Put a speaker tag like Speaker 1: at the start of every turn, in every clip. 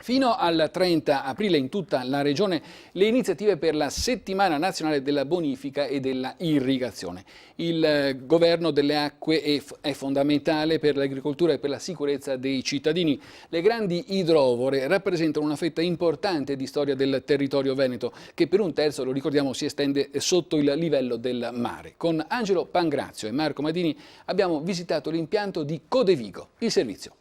Speaker 1: Fino al 30 aprile in tutta la regione le iniziative per la settimana nazionale della bonifica e della irrigazione. Il governo delle acque è fondamentale per l'agricoltura e per la sicurezza dei cittadini. Le grandi idrovore rappresentano una fetta importante di storia del territorio veneto che per un terzo, lo ricordiamo, si estende sotto il livello del mare. Con Angelo Pangrazio e Marco Madini abbiamo visitato l'impianto di Codevigo. Il servizio.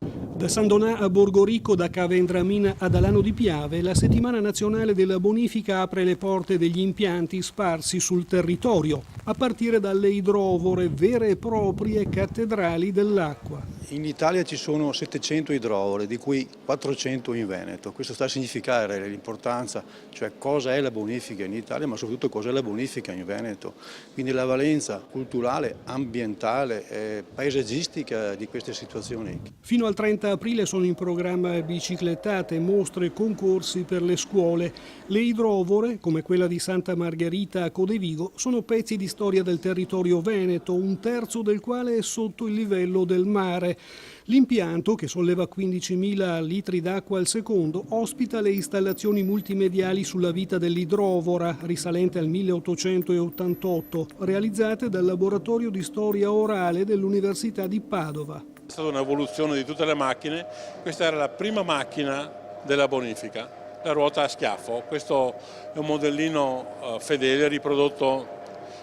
Speaker 2: Da San Donà a Borgorico, da Cave Endramina ad Alano di Piave, la settimana nazionale della bonifica apre le porte degli impianti sparsi sul territorio, a partire dalle idrovore, vere e proprie cattedrali dell'acqua.
Speaker 3: In Italia ci sono 700 idrovore, di cui 400 in Veneto. Questo sta a significare l'importanza, cioè cosa è la bonifica in Italia, ma soprattutto cosa è la bonifica in Veneto. Quindi la valenza culturale, ambientale e paesaggistica di queste situazioni.
Speaker 2: Fino al 30 aprile sono in programma biciclettate, mostre e concorsi per le scuole. Le idrovore, come quella di Santa Margherita a Codevigo, sono pezzi di storia del territorio veneto, un terzo del quale è sotto il livello del mare. L'impianto, che solleva 15.000 litri d'acqua al secondo, ospita le installazioni multimediali sulla vita dell'idrovora, risalente al 1888, realizzate dal Laboratorio di Storia Orale dell'Università di Padova.
Speaker 4: È stata un'evoluzione di tutte le macchine, questa era la prima macchina della bonifica, la ruota a schiaffo. Questo è un modellino fedele riprodotto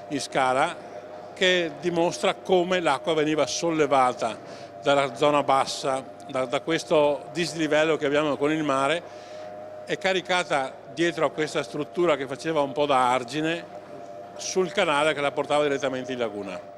Speaker 4: in scala che dimostra come l'acqua veniva sollevata dalla zona bassa, da questo dislivello che abbiamo con il mare, e caricata dietro a questa struttura che faceva un po' da argine sul canale che la portava direttamente in laguna.